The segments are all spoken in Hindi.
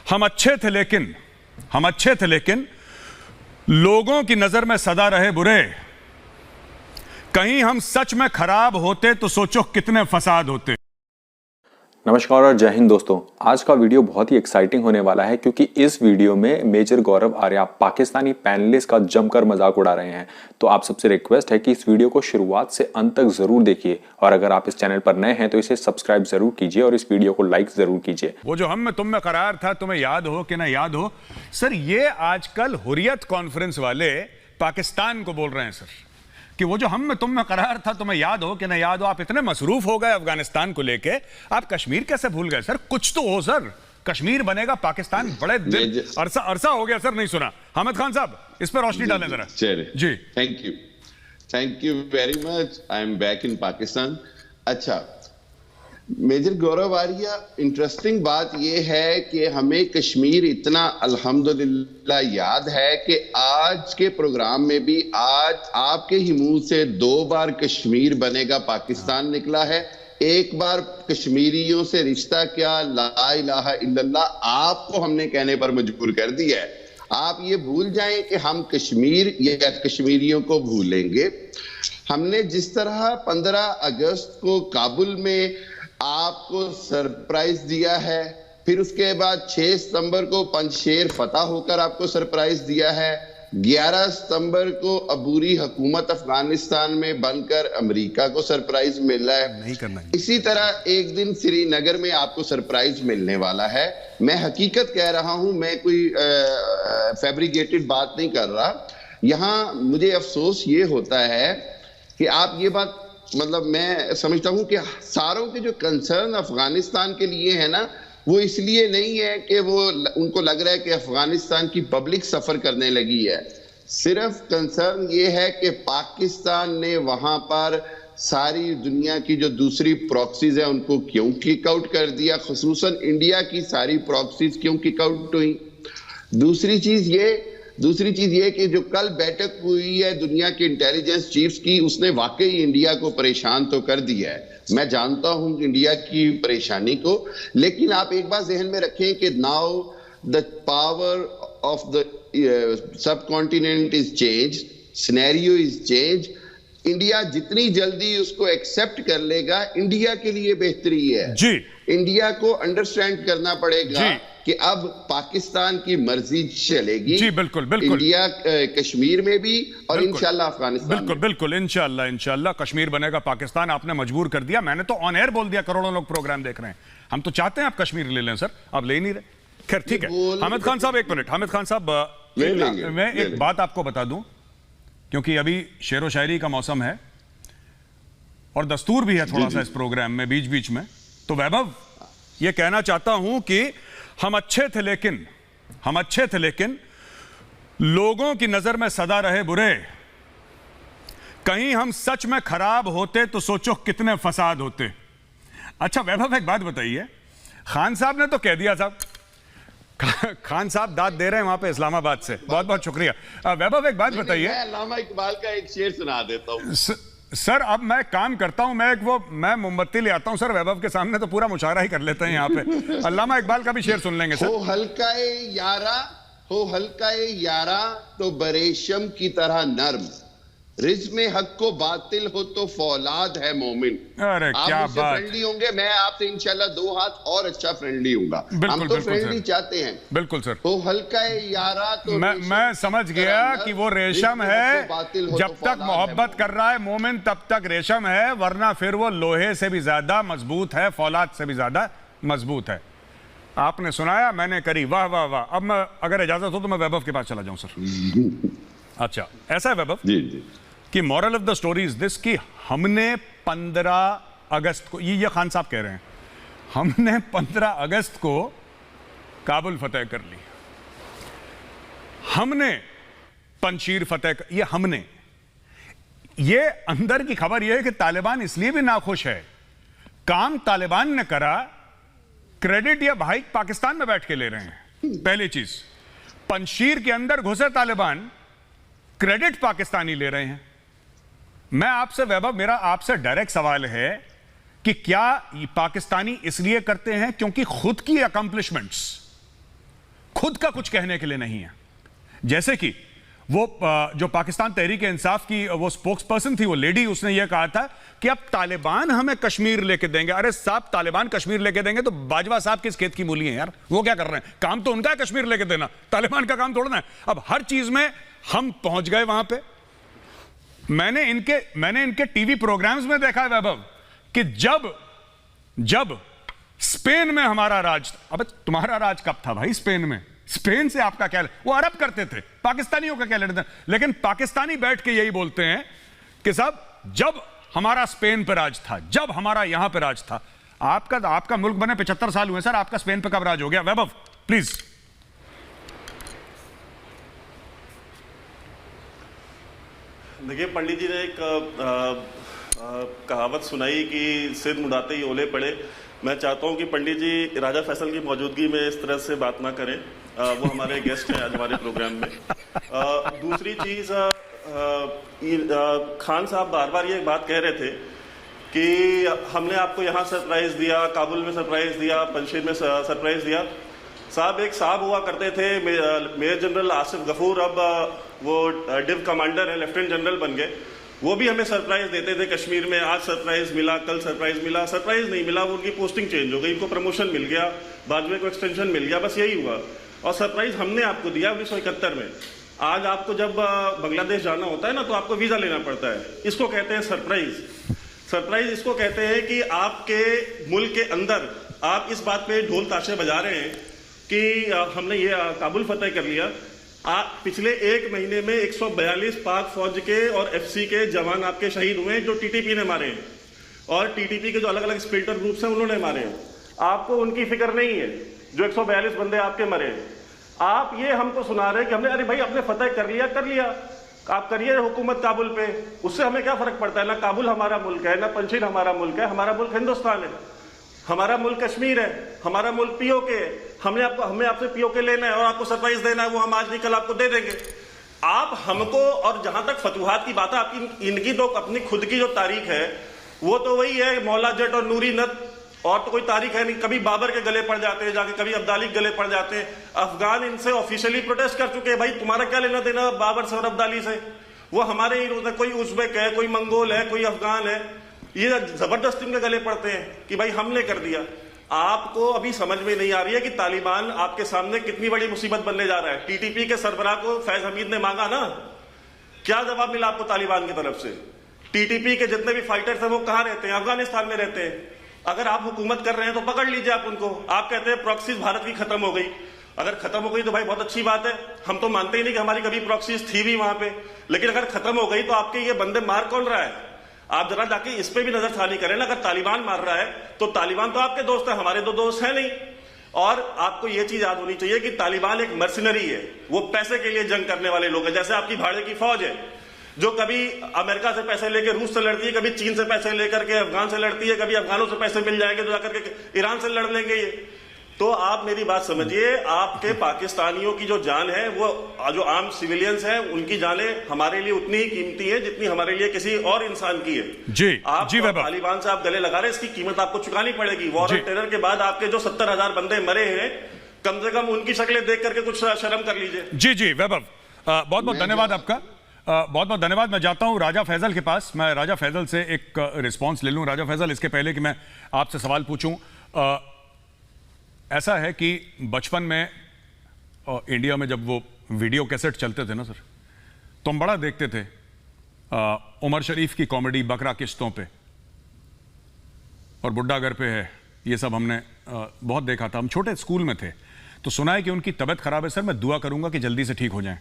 हम अच्छे थे लेकिन लोगों की नजर में सदा रहे बुरे। कहीं हम सच में खराब होते तो सोचो कितने फसाद होते। नमस्कार और जय हिंद दोस्तों। आज का वीडियो बहुत ही एक्साइटिंग होने वाला है क्योंकि इस वीडियो में मेजर गौरव आर्या पाकिस्तानी पैनलिस्ट का जमकर मजाक उड़ा रहे हैं। तो आप सबसे रिक्वेस्ट है कि इस वीडियो को शुरुआत से अंत तक जरूर देखिए और अगर आप इस चैनल पर नए हैं तो इसे सब्सक्राइब जरूर कीजिए और इस वीडियो को लाइक जरूर कीजिए। वो जो हम में तुम में करार था, तुम्हें याद हो कि ना याद हो सर, ये आजकल हुर्रियत कॉन्फ्रेंस वाले पाकिस्तान को बोल रहे हैं सर कि वो जो हम में तुम में करार था, तुम्हें याद हो कि ना याद हो। आप इतने मसरूफ हो गए अफगानिस्तान को लेके, आप कश्मीर कैसे भूल गए सर? कुछ तो हो सर, कश्मीर बनेगा पाकिस्तान। बड़े दिन अरसा हो गया सर, नहीं सुना। हामिद खान साहब, इस पर रोशनी डालें जरा। जी, thank you very much. I am back in Pakistan. अच्छा मेजर गौरव आर्या, इंटरेस्टिंग बात यह है कि हमें कश्मीर इतना अल्हम्दुलिल्लाह याद है कि आज के प्रोग्राम में भी आज आपके ही मुंह से 2 बार कश्मीर बनेगा पाकिस्तान निकला है। एक बार कश्मीरियों से रिश्ता क्या, ला इलाहा इल्लल्लाह आपको हमने कहने पर मजबूर कर दिया है। आप ये भूल जाएं कि हम कश्मीर या कश्मीरियों को भूलेंगे। हमने जिस तरह 15 अगस्त को काबुल में आपको सरप्राइज दिया है, फिर उसके बाद 6 सितंबर को पंजशेर फतह होकर आपको सरप्राइज दिया है, 11 सितंबर को अबूरी हुकूमत अफगानिस्तान में बनकर अमेरिका को सरप्राइज मिल रहा है। नहीं करना है। इसी तरह एक दिन श्रीनगर में आपको सरप्राइज मिलने वाला है। मैं हकीकत कह रहा हूं, मैं कोई फैब्रिकेटेड बात नहीं कर रहा। यहां मुझे अफसोस ये होता है कि आप ये बात, मतलब मैं समझता हूं कि सारों के जो कंसर्न अफगानिस्तान के लिए है ना, वो इसलिए नहीं है कि वो उनको लग रहा है कि अफगानिस्तान की पब्लिक सफर करने लगी है। सिर्फ कंसर्न ये है कि पाकिस्तान ने वहां पर सारी दुनिया की जो दूसरी प्रॉक्सीज है उनको क्यों किक आउट कर दिया, खुसूसन इंडिया की सारी प्रॉक्सीज क्यों किक आउट हुई। दूसरी चीज ये कि जो कल बैठक हुई है दुनिया के इंटेलिजेंस चीफ्स की, उसने वाकई इंडिया को परेशान तो कर दिया है। मैं जानता हूं इंडिया की परेशानी को, लेकिन आप एक बात ज़हन में रखें कि now the power of the sub continent is change, scenario is change. India जितनी जल्दी उसको एक्सेप्ट कर लेगा, इंडिया के लिए बेहतरी है जी। इंडिया को अंडरस्टैंड करना पड़ेगा कि अब पाकिस्तान की मर्जी चलेगी जी। बिल्कुल इंडिया कश्मीर में भी और इंशाल्लाह अफगानिस्तान में। बिल्कुल इंशाल्लाह कश्मीर बनेगा पाकिस्तान। आपने मजबूर कर दिया। मैंने तो ऑन एयर बोल दिया, करोड़ों लोग प्रोग्राम देख रहे हैं। हम तो चाहते हैं आप कश्मीर ले लें सर, आप ले ही नहीं रहे। खैर ठीक है। हामिद खान साहब, एक मिनट। हामिद खान साहब, मैं एक बात आपको बता दूं, क्योंकि अभी शेर व शायरी का मौसम है और दस्तूर भी है थोड़ा सा इस प्रोग्राम में बीच बीच में। तो वैभव, ये कहना चाहता हूं कि हम अच्छे थे लेकिन लोगों की नजर में सदा रहे बुरे। कहीं हम सच में खराब होते तो सोचो कितने फसाद होते। अच्छा वैभव, एक बात बताइए, खान साहब ने तो कह दिया साहब, खान साहब दाद दे रहे हैं वहां पे इस्लामाबाद से, बहुत बहुत शुक्रिया। वैभव एक बात बताइए। मैं अल्लामा इकबाल का एक शेर सुना देता हूं सर। अब मैं काम करता हूं, मैं मोमबत्ती ले आता हूं सर, वैभव के सामने तो पूरा मुशायरा ही कर लेते हैं यहाँ पे। अल्लामा इकबाल का भी शेर सुन लेंगे सर। हो हल्काए यारा तो बरेशम की तरह नर्म, रिज़्म हक को बातिल हो तो फौलाद है मोमिन। अरे क्या बात। फ्रेंडली होंगे, मैं आपसे इंशाल्लाह 2 हाथ और अच्छा फ्रेंडली होऊंगा। हम तो फ्रेंडली चाहते हैं। बिल्कुल सर। तो हल्का यारा तो मैं समझ गया कि वो रेशम है, जब तक मोहब्बत कर रहा है मोमिन तब तक रेशम है, वरना फिर वो लोहे से भी ज्यादा मजबूत है, फौलाद से भी ज्यादा मजबूत है। आपने सुनाया, मैंने करी, वाह वाह वाह। अब मैं, अगर इजाजत हो तो मैं वैभव के पास चला जाऊं सर। अच्छा ऐसा है वैभव जी कि moral of the story is this कि हमने 15 अगस्त को, ये खान साहब कह रहे हैं, हमने 15 अगस्त को काबुल फतेह कर ली, हमने पंजशीर फतेह, ये अंदर की खबर यह है कि तालिबान इसलिए भी नाखुश है, काम तालिबान ने करा, क्रेडिट या भाई पाकिस्तान में बैठ के ले रहे हैं। पहली चीज, पंजशीर के अंदर घुसे तालिबान, क्रेडिट पाकिस्तानी ले रहे हैं। मैं आपसे वैभव, मेरा आपसे डायरेक्ट सवाल है कि क्या पाकिस्तानी इसलिए करते हैं क्योंकि खुद की अकम्प्लिशमेंट्स खुद का कुछ कहने के लिए नहीं है। जैसे कि वो जो पाकिस्तान तहरीक इंसाफ की वो स्पोक्स पर्सन थी, वो लेडी, उसने ये कहा था कि अब तालिबान हमें कश्मीर लेके देंगे। अरे साहब, तालिबान कश्मीर लेके देंगे तो बाजवा साहब किस खेत की मूली है यार? वो क्या कर रहे हैं? काम तो उनका है कश्मीर लेके देना, तालिबान का काम थोड़ा है। अब हर चीज में हम पहुंच गए वहां पे। मैंने इनके टीवी प्रोग्राम्स में देखा है वैभव कि जब स्पेन में हमारा राज, अब तुम्हारा राज कब था भाई स्पेन में? स्पेन से आपका क्या? वो अरब करते थे, पाकिस्तानियों का क्या लेते थे? लेकिन पाकिस्तानी बैठ के यही बोलते हैं कि साहब जब हमारा स्पेन पर राज था, जब हमारा यहां पर राज था। आपका मुल्क बने 75 साल हुए सर, आपका स्पेन पर कब राज हो गया? वैभव प्लीज। देखिए, पंडित जी ने एक कहावत सुनाई कि सिर मुड़ाते ही ओले पड़े। मैं चाहता हूं कि पंडित जी राजा फैसल की मौजूदगी में इस तरह से बात ना करें। वो हमारे गेस्ट हैं आज हमारे प्रोग्राम में। दूसरी चीज, खान साहब बार बार ये बात कह रहे थे कि हमने आपको यहाँ सरप्राइज दिया, काबुल में सरप्राइज दिया, पंजशीर में सरप्राइज दिया। साहब, एक साहब हुआ करते थे मेजर जनरल आसिफ गफूर, अब वो डिव कमांडर है, लेफ्टिनेंट जनरल बन गए। वो भी हमें सरप्राइज देते थे कश्मीर में। आज सरप्राइज मिला, कल सरप्राइज मिला, सरप्राइज नहीं मिला, उनकी पोस्टिंग चेंज हो गई, इनको प्रमोशन मिल गया, बाद में को एक्सटेंशन मिल गया, बस यही हुआ। और सरप्राइज हमने आपको दिया 1971 में। आज आपको जब बांग्लादेश जाना होता है ना, तो आपको वीजा लेना पड़ता है। इसको कहते हैं सरप्राइज। सरप्राइज इसको कहते हैं कि आपके मुल्क के अंदर आप इस बात पे ढोल ताशे बजा रहे हैं कि हमने ये काबुल फतेह कर लिया। पिछले एक महीने में 142 पाक फौज के और एफसी के जवान आपके शहीद हुए हैं, जो टीटीपी ने मारे हैं, और टीटीपी के जो अलग अलग स्प्लिटर ग्रुप्स हैं उन्होंने मारे हैं। आपको उनकी फिक्र नहीं है, जो 142 बंदे आपके मरे हैं। आप ये हमको सुना रहे हैं कि हमने, अरे भाई अपने फतेह कर लिया, आप करिए हुकूमत काबुल पे, उससे हमें क्या फर्क पड़ता है? ना काबुल हमारा मुल्क है, ना पंजशीर हमारा मुल्क है, हमारा मुल्क हिंदुस्तान है, हमारा मुल्क कश्मीर है, हमारा मुल्क पीओके है। हमें आपसे पीओके लेना है और आपको सरप्राइज देना है, वो हम आज नहीं कल आपको दे देंगे। आप हमको, और जहां तक फतुहात की बात है, आपकी इनकी तो अपनी खुद की जो तारीख है वो तो वही है, मौला जट और नूरी नत, और तो कोई तारीख है नहीं। कभी बाबर के गले पड़ जाते हैं जाके, कभी अब्दाली के गले पड़ जाते हैं। अफगान इनसे ऑफिशियली प्रोटेस्ट कर चुके हैं, भाई तुम्हारा क्या लेना देना बाबर से और अब्दाली से? वो हमारे ही, कोई उज़्बेक है, कोई मंगोल है, कोई अफगान है, ये जबरदस्ती इनके गले पड़ते हैं कि भाई हमने कर दिया। आपको अभी समझ में नहीं आ रही है कि तालिबान आपके सामने कितनी बड़ी मुसीबत बनने जा रहा है। टीटीपी के सरबराह को फैज हमीद ने मांगा ना, क्या जवाब मिला आपको तालिबान की तरफ से? टीटीपी के जितने भी फाइटर्स हैं वो कहां रहते हैं? अफगानिस्तान में रहते हैं। अगर आप हुकूमत कर रहे हैं तो पकड़ लीजिए आप उनको। आप कहते हैं प्रॉक्सीज भारत की खत्म हो गई। अगर खत्म हो गई तो भाई बहुत अच्छी बात है, हम तो मानते ही नहीं कि हमारी कभी प्रॉक्सीज थी भी वहां पे। लेकिन अगर खत्म हो गई तो आपके ये बंदे मार कौन रहा है? आप जरा जाके इस पे भी नजरसानी करें ना। अगर तालिबान मार रहा है तो तालिबान तो आपके दोस्त है, हमारे तो दोस्त है नहीं। और आपको ये चीज याद होनी चाहिए कि तालिबान एक मर्सिनरी है, वो पैसे के लिए जंग करने वाले लोग हैं। जैसे आपकी भाड़े की फौज है जो कभी अमेरिका से पैसे लेकर रूस से लड़ती है, कभी चीन से पैसे लेकर के अफगान से लड़ती है, कभी अफगानों से पैसे मिल जाएंगे तो जाकर के ईरान से लड़ लेंगे ये। तो आप मेरी बात समझिए, आपके पाकिस्तानियों की जो जान है, वो जो आम सिविलियंस हैं, उनकी जानें हमारे लिए उतनी ही कीमती है जितनी हमारे लिए किसी और इंसान की है। जी आप जी तालिबान से आप गले लगा रहे हैं, इसकी कीमत आपको चुकानी पड़ेगी। वॉर ऑन टेरर के बाद आपके जो 70,000 बंदे मरे हैं, कम से कम उनकी शक्लें देख करके कुछ शर्म कर लीजिए। जी जी वैभव, बहुत बहुत धन्यवाद आपका, बहुत बहुत धन्यवाद। मैं जाता हूं राजा फैजल के पास। मैं राजा फैजल से एक रिस्पांस ले लूं। राजा फैजल, इसके पहले कि मैं आपसे सवाल पूछूं, ऐसा है कि बचपन में इंडिया में जब वो वीडियो कैसेट चलते थे ना सर, तो हम बड़ा देखते थे उमर शरीफ की कॉमेडी बकरा किश्तों पे और बुड्ढा घर पे है, ये सब हमने बहुत देखा था। हम छोटे स्कूल में थे तो सुना है कि उनकी तबीयत खराब है सर, मैं दुआ करूंगा कि जल्दी से ठीक हो जाएं।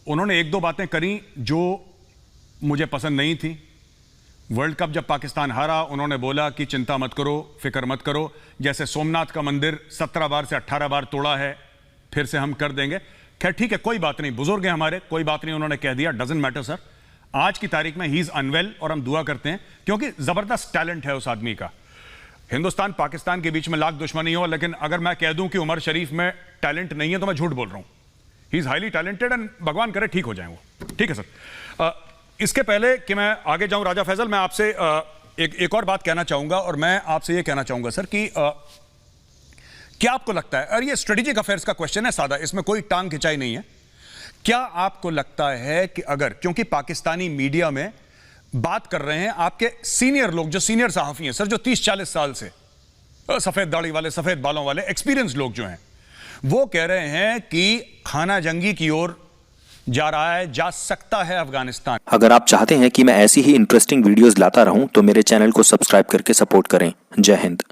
उन्होंने एक दो बातें करी जो मुझे पसंद नहीं थी। वर्ल्ड कप जब पाकिस्तान हारा, उन्होंने बोला कि चिंता मत करो, फिक्र मत करो, जैसे सोमनाथ का मंदिर 17 बार से 18 बार तोड़ा है, फिर से हम कर देंगे। खैर ठीक है, कोई बात नहीं, बुजुर्ग हैं हमारे, कोई बात नहीं, उन्होंने कह दिया, डजंट मैटर सर। आज की तारीख में ही इज अनवेल और हम दुआ करते हैं, क्योंकि जबरदस्त टैलेंट है उस आदमी का। हिंदुस्तान पाकिस्तान के बीच में लाख दुश्मनी हो, लेकिन अगर मैं कह दूं कि उमर शरीफ में टैलेंट नहीं है तो मैं झूठ बोल रहा हूं। He is highly talented and भगवान करे ठीक हो जाए वो। ठीक है सर। इसके पहले कि मैं आगे जाऊं राजा फैजल, मैं आपसे एक और बात कहना चाहूंगा, और मैं आपसे यह कहना चाहूंगा सर कि क्या आपको लगता है, और ये स्ट्रेटेजिक अफेयर्स का क्वेश्चन है सादा, इसमें कोई टांग खिंचाई नहीं है, क्या आपको लगता है कि अगर, क्योंकि पाकिस्तानी मीडिया में बात कर रहे हैं आपके सीनियर लोग, जो सीनियर सहाफी हैं सर, जो 30-40 साल से सफेद दाढ़ी वाले, सफेद बालों वाले एक्सपीरियंस लोग जो हैं, वो कह रहे हैं कि खाना जंगी की ओर जा रहा है, जा सकता है अफगानिस्तान। अगर आप चाहते हैं कि मैं ऐसी ही इंटरेस्टिंग वीडियोस लाता रहूं तो मेरे चैनल को सब्सक्राइब करके सपोर्ट करें। जय हिंद।